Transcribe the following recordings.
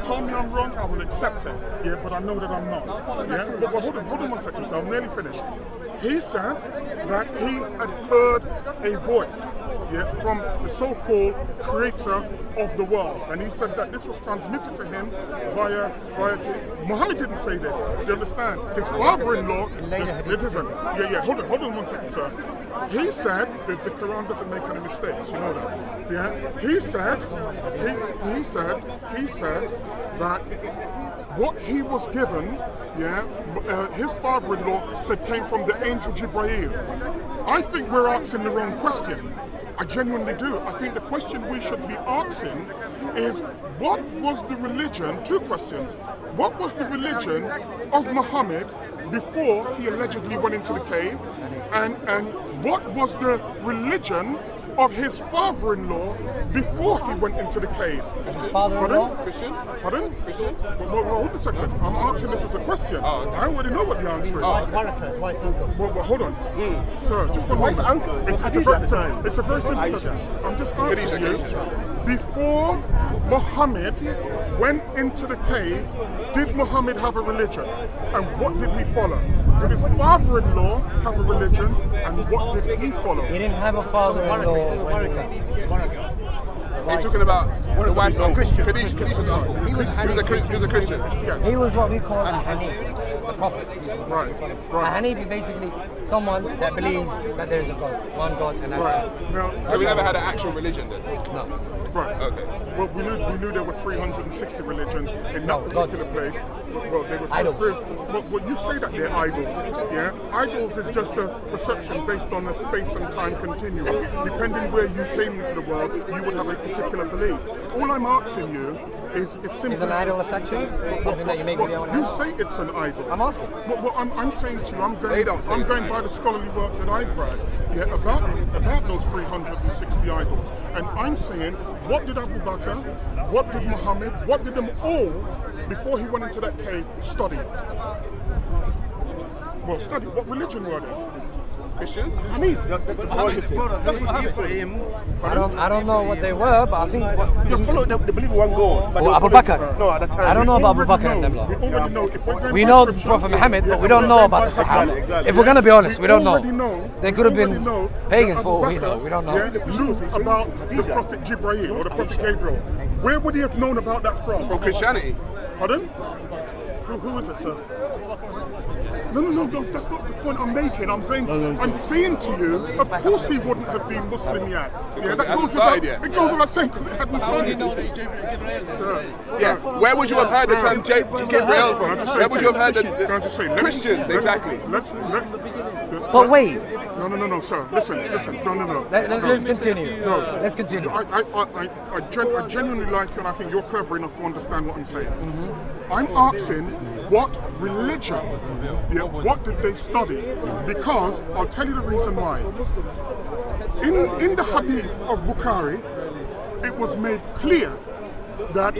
told me I'm wrong, I will accept it. Yeah, but I know that I'm not. Yeah, but hold on 1 second. So I'm nearly finished. He said that he had heard a voice, yeah, from the so-called creator of the world, and he said that this was transmitted to him via. Muhammad didn't say this. Do you understand? His father-in-law. It isn't. Yeah. Hold on 1 second, sir. He said that the Quran doesn't make any mistakes. You know that. Yeah. He said that what he was given, yeah, his father-in-law said came from the angel Jibreel. I think we're asking the wrong question. I genuinely do. I think the question we should be asking is, what was the religion, 2 questions, what was the religion of Muhammad before he allegedly went into the cave? And what was the religion of his father-in-law before he went into the cave? His father-in-law? Christian? Pardon? Christian? Well, hold a second. I'm asking this as a question. Oh, okay. I already know what the answer is. Wife's uncle. Well, hold on. Sir, just one moment. Uncle? It's a very simple question. I'm just asking you, before Muhammad went into the cave, did Muhammad have a religion? And what did he follow? Did his father-in-law have a religion? And what did he follow? He didn't have a father-in-law. Are you talking about the wife's uncle? Christian. Khadijah's uncle. He was a Christian. Yeah. He was what we call a Hanif, the prophet. Right. A Hanif is basically someone that believes that there is a God, one God, and that's Right. Now, So we never had an actual religion then? No. Right. Okay. Well, we knew there were 360 religions in that particular place. Well, they were Idols. Well, you say that they're idols. Yeah. Idols is just a perception based on a space and time continuum. Depending where you came into the world, you would have a particular belief. All I'm asking you is simply. Is an idol a statue? Something that you make with your own You hands? say it's an idol. I'm asking. Well, I'm saying to you, I'm They don't say going by the scholarly work that I've read, yeah, about those 360 idols. And I'm saying, what did Abu Bakr, what did Muhammad, what did them all, before he went into that cave, study? Well, study. What religion were they? Christians? I don't know what they were, but I think. They believe in one God. Oh, Abu Bakr. No, at the time. I don't know about Abu Bakr and them We lot. already know. If we're going We by know scripture- Prophet Muhammad, but we if don't we're know going about by the Sahaba. Exactly. If we're going to be honest, we don't already know. They we could have already been know pagans that for all Abu we know. Bakr, We don't know. Yeah, knew about the Prophet Jibreel or the Prophet Gabriel. Where would he have known about that from? From Christianity? Pardon? Who is it, sir? No, that's not the point I'm making. I'm saying to you, of course he wouldn't have been Muslim yet. Yeah, that goes without, it goes without saying because it hadn't started. Sir, Yeah. Where would you have heard the term Gabriel from? Where would you have heard Can I just say, Christians, exactly. Let's But wait, No, sir. Listen. No. let's continue. No. Let's continue. I genuinely like you, and I think you're clever enough to understand what I'm saying. I'm asking what religion, yeah, what did they study? Because I'll tell you the reason why. In the hadith of Bukhari, it was made clear that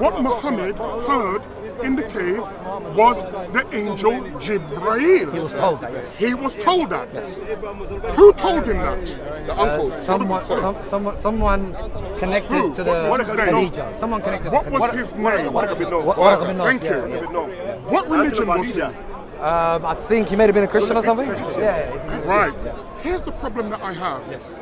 what Muhammad heard in the cave was the angel Jibreel. He was told that, yes. He was told that. Who told him that? The uncle. Someone connected Who? to the What is his name? Khadijah. Someone connected What to was Khadijah. his name? Thank Thank you. What religion was he? I think he may have been a Christian or something. Yeah. Right. Here's the problem that I have. Yes.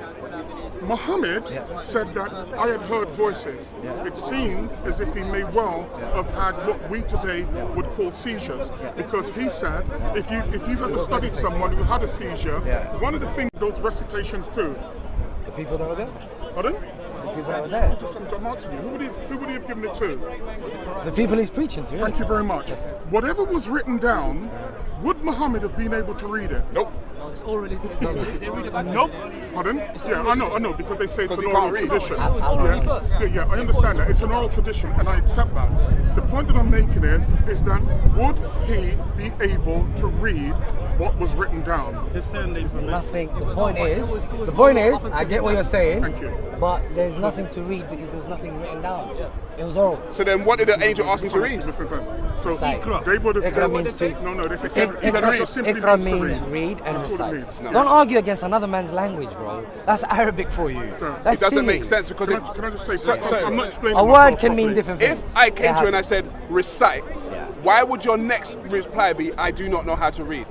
Muhammad said that I had heard voices. It seemed as if he may well have had what we today would call seizures, because he said if you've ever studied someone who had a seizure, one of the things those recitations too. The people that were there. Pardon? The people that were there. I'm asking you, who would he have given it to? The people he's preaching to. Thank you very much. Whatever was written down, would Muhammad have been able to read it? Nope. It's already. Nope. Pardon? Yeah, I know, because they say it's an he oral can't read. tradition. I'll Yeah, I understand that. It's an oral tradition, and I accept that. The point that I'm making is that would he be able to read what was written down. The surname from Nothing. The point is, I get what you're saying, Thank you. but there's nothing to read because there's nothing written down. It was oral. So then what did the angel ask him to read? Listen to him. So Recite. they would have. Ikra means to. No, they said Ikra, simply Ikra to means read and That's what it recite. means. Don't argue against another man's language, bro. That's Arabic for you. Sir, That's It doesn't silly. make sense because Can I just say, So- I'm not explaining A myself word can mean properly. different if things. I came to you and I happens. said recite, Yeah. why would your next reply be I do not know how to read?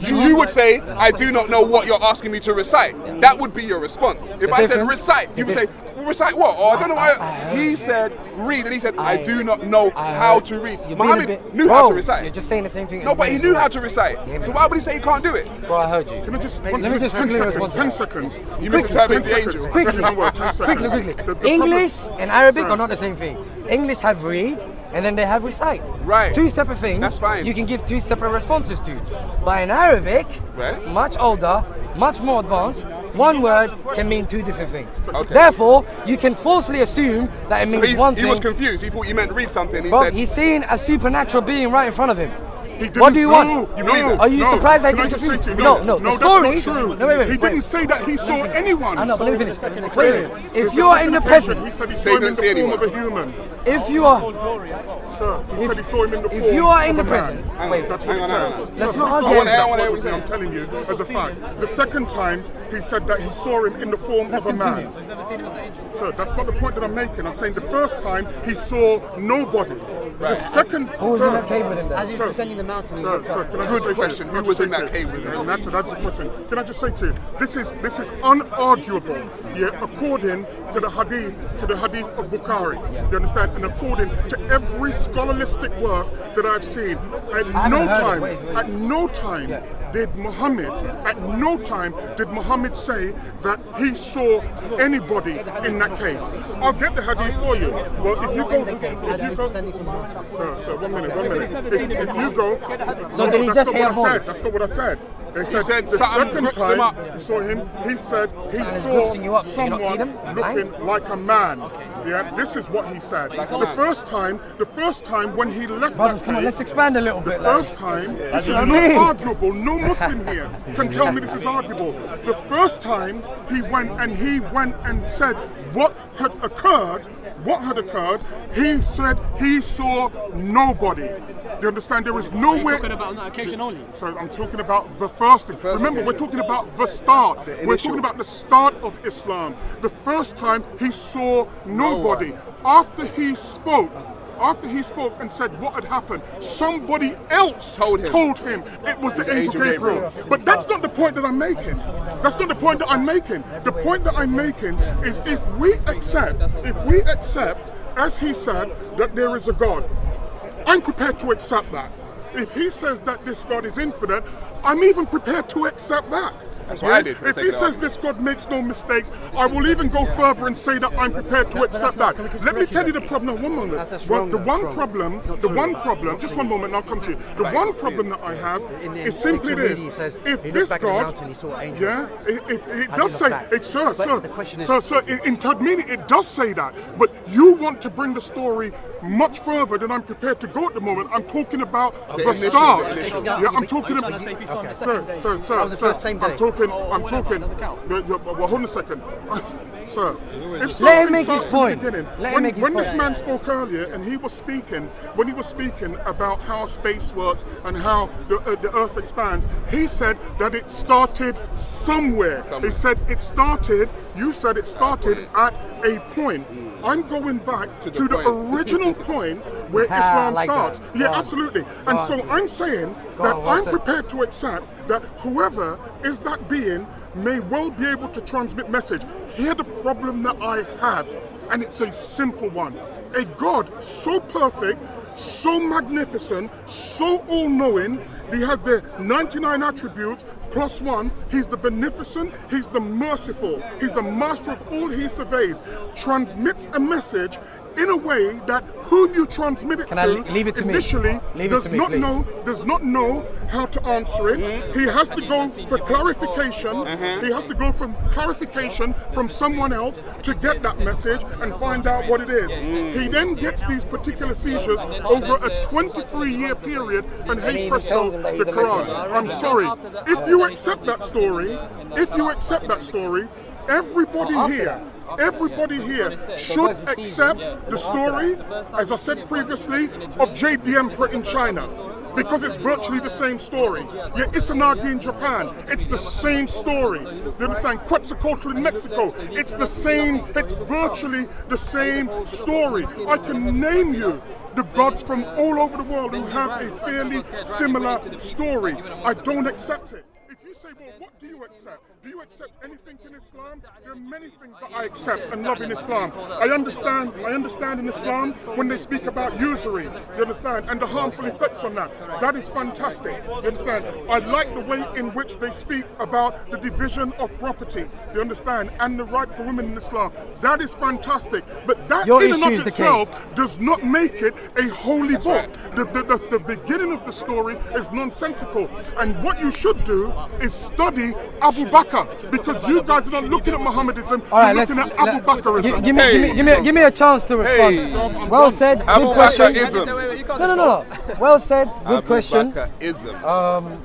You would say, I do not know what you're asking me to recite. That would be your response. If I said difference- recite, you would say, well, recite what? Or I don't know why. He said read, and he said, I do not know how to read. You're being a Muhammad bit- knew how to Bro, recite. You're just saying the same thing. No, but he knew how to recite. So why would he say he can't do it? Bro, I heard you. Can I just, Let me just 10 quickly seconds, respond to 10 that. seconds. You Quickly, misinterpreted 10 the seconds. angel. Quickly, One word, 10 seconds. quickly. The English problem- and Arabic Sir. are not the same thing. English have read and then they have recite. Right. Two separate things. That's fine. You can give two separate responses to. But in Arabic, Right. much older, much more advanced, one word can mean two different things. Okay. Therefore, you can falsely assume that it So means one he thing. was confused. He thought you meant read something. He Bro, said, he's seeing a supernatural being right in front of him. He didn't- What do you want? You believe it? Are you surprised that he Can I didn't just say confuse? to you, No, the story. That's not true. No, wait. He didn't say that he saw anyone. I know, but let me finish. Wait, Wait. If you are in the He presence, said he Say saw he him in didn't see the form of a anyone. human. if you are, Sir, he said he saw him in the form if you are in of the a man. presence, Hang wait. on, That's what he hang said. on. Let's Sir, not he argue saw on him that. publicly, I'm telling you as a fact. The second time, he said that he saw him in the form Let's of a man. continue. So that's not the point that I'm making. I'm saying the first time he saw nobody. The second, Who was in that cave with him As then? he was descending the mountain, he Sir, looked sir, up. can I Good just say to you- question. can I Who just was say in that to you- cave with him? And that's the question. Can I just say to you, this is unarguable, yeah, according to the hadith of Bukhari. You understand? And according to every scholastic work that I've seen, at haven't no heard it. time, Wait. at no time did Muhammad say that he saw anybody in that cave. I'll get the hadith for you. Well, if you go, Descending from the mountain. Sir, 1 minute. If you go, So did he that's just not hear what I voice? said. That's not what I said. They said the something second grips them up. time you saw him, he said he Something is saw gripping you up. Can you not see someone them? You're blind? looking like a man. Yeah, this is what he said. The first time when he left Brothers, that come on, cave, let's expand a little bit. first time, this is what I not mean. arguable. No Muslim here can tell me this is arguable. The first time he went and said what had occurred, he said he saw nobody. You understand? There was nowhere. Talking about on that occasion only. So I'm talking about the first thing. Remember, we're talking about the start. We're talking about the start of Islam. The first time he saw nobody. After he spoke and said what had happened, somebody else Told him. it was the angel Gabriel. But that's not the point that I'm making. That's not the point that I'm making. The point that I'm making is if we accept, as he said, that there is a God, I'm prepared to accept that. If he says that this God is infinite, I'm even prepared to accept that. That's what I did for the If sake he of says this God makes no mistakes, I will even go further and say that I'm prepared to accept that. Let me tell you the problem. No, one moment. That's wrong, The that's one wrong. problem. Not The true. one problem. Just one moment. And I'll come to you. The one problem that I have is simply this: He says if he this looked back at the God, mountain, he saw an angel. yeah, it As does he say, looked back. it's sir, But the question is- sir, in Tadmini it does say that, but you want to bring the story much further than I'm prepared to go at the moment. I'm talking about the initial, start. the initial. Yeah, I'm talking Trying about. to say if he saw him the Sir, second day. sir, That was the sir, first same day. I'm talking. whatever, doesn't count. Well, hold on a second. Sir, if Let him something make his starts from point. the beginning, Let him when, make his when point. this man spoke earlier and he was speaking about how space works and how the earth expands, he said that it started somewhere. He said it started, you said it started at a point. I'm going back to the point. original point where I Islam like starts. that. Yeah, Go on. absolutely. And Go so on. I'm saying Go that on, what's I'm it? prepared to accept that whoever is that being may well be able to transmit message. Here the problem that I have, and it's a simple one. A God so perfect, so magnificent, so all-knowing, they have the 99 attributes plus one, he's the beneficent, he's the merciful, he's the master of all he surveys, transmits a message in a way that whom you transmit it Can I leave it to me? initially Leave it does to me, not please. know how to answer it. He has to go for clarification. He has to go from clarification from someone else to get that message and find out what it is. He then gets these particular seizures over a 23-year period, and hey presto, the Quran. I'm sorry. If you accept that story, everybody here should accept the story, as I said previously, of Jade the Emperor in China. Because it's virtually the same story. Yeah, Isanagi in Japan, it's the same story. You understand? Quetzalcoatl in Mexico, it's virtually the same story. I can name you the gods from all over the world who have a fairly similar story. I don't accept it. If you say, well, what do you accept? Do you accept anything in Islam? There are many things that I accept and love in Islam. I understand in Islam when they speak about usury, you understand, and the harmful effects on that. That is fantastic, you understand. I like the way in which they speak about the division of property, you understand, and the right for women in Islam. That is fantastic, but that Your in and issue of is the itself does not make it a holy book. The beginning of the story is nonsensical, and what you should do is study Abu Bakr, because you guys are not looking at Mohammedism, you're looking at Abu Bakrism. Give me a chance to respond. Hey. Well said, Abu good question. Bakrism. No. Well said, good Abu question. Bakrism.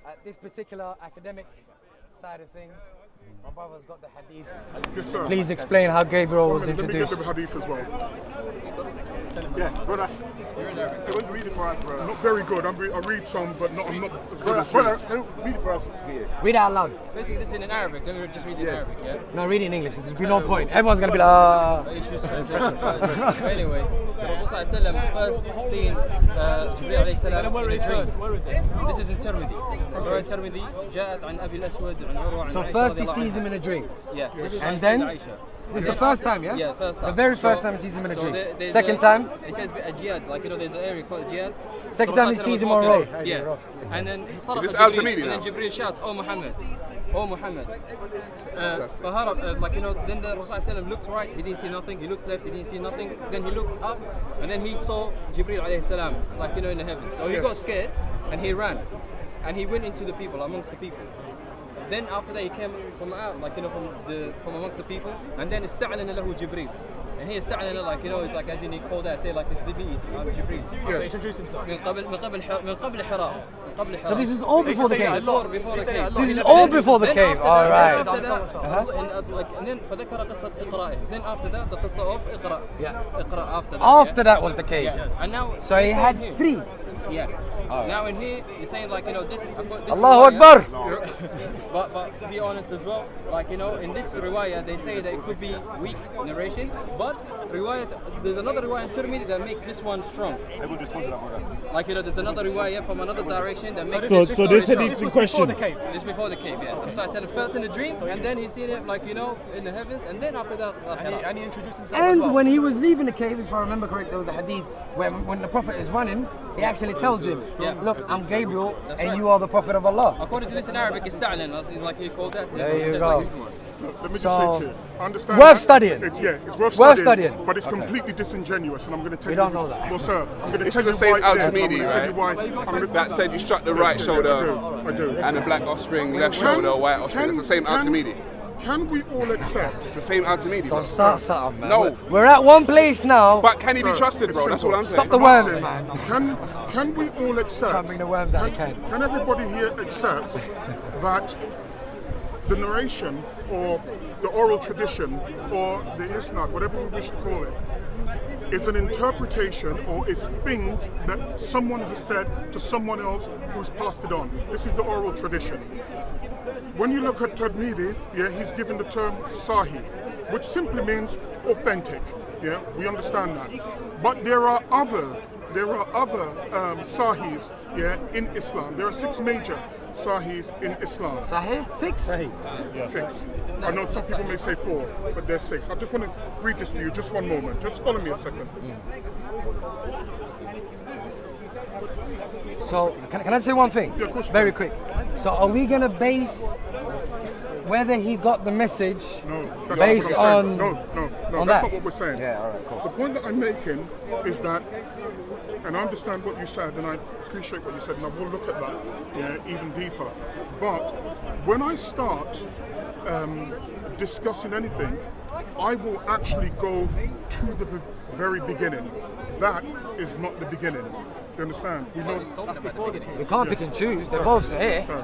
At this particular academic side of things, my brother's got the hadith. Yes, sir. Please explain how Gabriel was Let me get introduced. the hadith as well. Yeah, brother. Hey, why don't you read it for us, brother? Not very good. I read some, but I'm not as good Brother, as you. brother, read it for us here. Read it out loud. Basically, this is in Arabic. Let me just read it in Arabic, yeah? No, read it in English. There's be no point. Everyone's gonna be like, But anyway, the Prophet ﷺ first seen Jibreel alayhi salam in a dream. This is in Tirmidhi. Quran Tirmidhi, جاءت عن أبي الأسود عن عروة عن So عائشة first he رضي الله sees عنها. him in a dream. Yeah. This is And Sayyidah then? Aisha. This is the first time, yeah? Yeah, first time. The very first So- time he sees him in a so dream. there's Second a- time? It says a jihad, like there's an area called jihad. Second So time he Prophet sees was him on walking, road. Yeah. And then صرخ Is this جبريل, Al-Tamidi and then now? Jibreel shouts, "Oh Muhammad, oh Muhammad." فهرب, then the Prophet ﷺ looked right, he didn't see nothing. He looked left, he didn't see nothing. Then he looked up, and then he saw Jibreel alayhi salam, in the heavens. So he got scared, and he ran, and he went into the people, amongst the people. Then after that he came from out, from amongst the people, and then استعلن له جبريل. And he استعلن, it's like as in he called out, say like this is Jibreel. So he introduced himself. من قبل حراء. So this is all before the cave. Before the cave. This is all before the cave. All right. After that, and then فذكر قصة إقراء. Then after that, the قصة of إقراء. Yeah. إقراء after that. After that was the cave. Yeah. And now. So he had here. 3. Yeah. Now in here, you're saying this. Allahu riwayah- Akbar. But to be honest as well, in this riwayah, they say that it could be weak narration, but there's another riwayah in Tirmidhi that makes this one strong. There's another riwayah from another direction that makes this So this hadith in question. This before the cave, yeah. So I said first in the dream, and then he seen it in the heavens, and then after that, And he introduced himself as well. And when he was leaving the cave, if I remember correct, there was a hadith where when the Prophet is running, he actually tells him, Yeah. look, I'm Gabriel, and right. you are the Prophet of Allah. according to this in Arabic, it's ta'lan, like he called that. There you He said go. like this. Let me just So, say to you, I understand worth that. studying. It's worth Worth studying, studying. but it's Okay. completely disingenuous, and I'm going to tell We you. don't know that. Well, sir, I'm going to This tell is you the same why it is. I'm Al-Tamidi, going to tell you why. That said you struck the right shoulder I do. and the black offspring left shoulder, white offspring. It's the same Al-Tamidi. Can we all accept? It's the same Al-Tamidi, bro. Don't start something, man. No. We're at one place now. But can he be Sir, trusted, it's bro? That's simple. all I'm saying. Stop the worms, man. Can we all accept? Try and bring the worms out of the can. Can everybody here accept that the narration or the oral tradition or the isnad, whatever we wish to call it, is an interpretation or is things that someone has said to someone else who's passed it on? This is the oral tradition. When you look at Tirmidhi, he's given the term Sahih, which simply means authentic. Yeah, we understand that. But there are other Sahis, in Islam. There are 6 major Sahis in Islam. Sahih? 6? 6. I know some people may say 4, but there's 6. I just want to read this to you. Just one moment. Just follow me a second. So, can I say one thing? Yeah, of course you Very can. quick. So, are we gonna base whether he got the message No, that's based not what I'm on saying. No, on that's that? not what we're saying. Yeah, all right, cool. The point that I'm making is that, and I understand what you said, and I appreciate what you said, and I will look at that, even deeper. But when I start discussing anything, I will actually go to the very beginning. That is not the beginning. Do you understand? We know That's before the We can't pick and choose. They're both here. Sorry.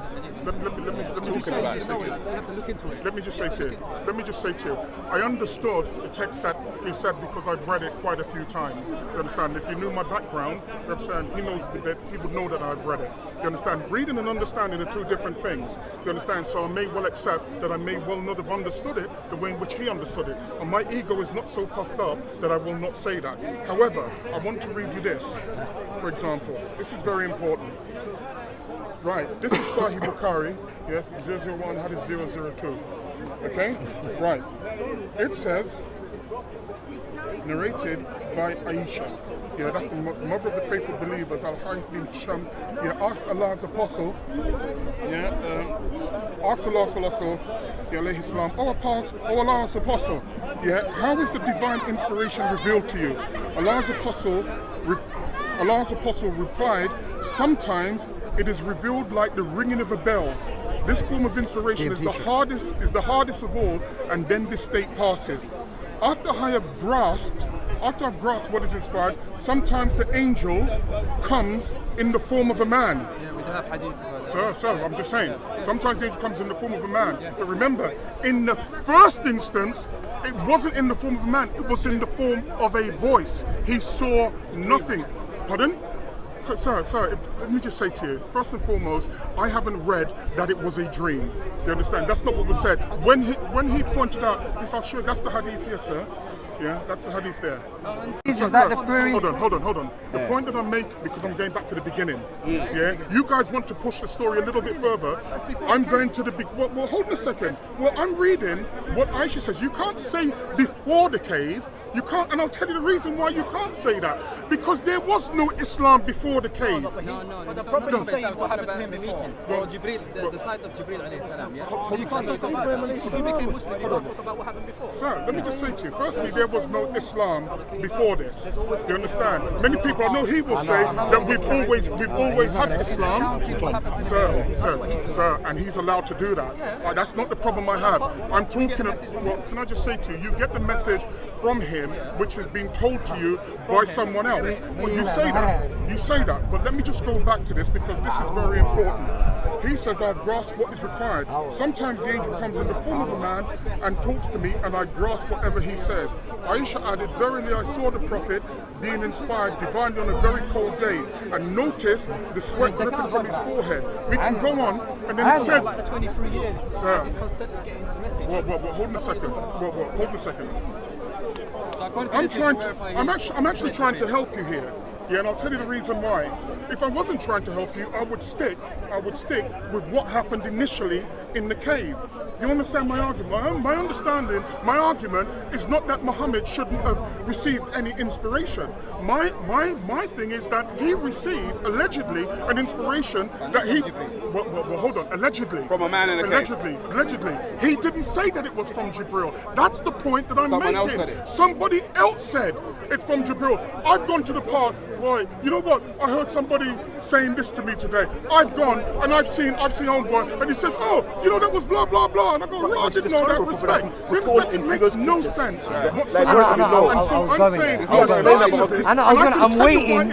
Let me just say to you. Let me just say to you. I understood the text that he said because I've read it quite a few times. You understand? If you knew my background, you understand? He knows that he would know that I've read it. You understand? Reading and understanding are two different things. You understand? So I may well accept that I may well not have understood it the way in which he understood it. And my ego is not so puffed up that I will not say that. However, I want to read you this. For example, this is very important. Right, this is Sahih Bukhari, yes, 001 Hadith 002. Okay? Right. It says, narrated by Aisha. Yeah, that's the mother of the faithful believers, Al-Harith bin Hisham. Yeah, asked Allah's apostle, alayhi salam, oh Allah's apostle, how is the divine inspiration revealed to you? Allah's apostle replied, sometimes it is revealed like the ringing of a bell. This form of inspiration is the hardest of all, and then this state passes. After I've grasped what is inspired, sometimes the angel comes in the form of a man. Yeah, we don't have hadith about that. Sir, I'm just saying. Sometimes the angel comes in the form of a man. But remember, in the first instance, it wasn't in the form of a man, it was in the form of a voice. He saw nothing. Pardon? So, sir, let me just say to you, first and foremost, I haven't read that it was a dream. You understand? That's not what was said. When he pointed out, this, I'll show you, that's the hadith here, sir. Yeah, that's the hadith there. Is that the query? Hold on. The point that I make, because I'm going back to the beginning. Yeah, you guys want to push the story a little bit further. I'm going to the big. Well, hold on a second. Well, I'm reading what Aisha says. You can't say before the cave. You can't, and I'll tell you the reason why you can't say that. Because there was no Islam before the cave. No. But the Prophet is saying what happened to him in meeting. Or Jibril, the sight of Jibril alayhi salam. Yeah? You can't talk about that. If you became Muslim, you don't talk about what happened before. Sir, let me just say to you, firstly, there was no Islam before this. You understand? Many people, I know he will say that we've always had Islam. Sir, and he's allowed to do that. That's not the problem I have. I'm talking of, well, can I just say to you, you get the message from him, which has been told to you by someone else. Well, you say that, but let me just go back to this because this is very important. He says, I've grasped what is required. Sometimes the angel comes in the form of a man and talks to me, and I grasp whatever he says. Aisha added, verily I saw the Prophet being inspired divinely on a very cold day, and noticed the sweat dripping from his forehead. We can go on, and then it says, about the 23 years, sir, he's constantly getting the message. hold on a second. Hold a second. So I'm actually trying to help you here. Yeah, and I'll tell you the reason why. If I wasn't trying to help you, I would stick with what happened initially in the cave. You understand my argument? My argument is not that Muhammad shouldn't have received any inspiration. My thing is that he received, allegedly, an inspiration that he... Well, hold on, allegedly. From a man in a cave. Allegedly. He didn't say that it was from Jibril. That's the point that I'm making. Else said it. Somebody else said it's from Jibril. I've gone to the park. Right, you know what? I heard somebody saying this to me today. I've gone and I've seen old boy, and he said, oh, you know that was blah blah blah, and I go, I didn't know that. Respect. It makes no sense whatsoever. I know, And so I'm saying, I'm waiting.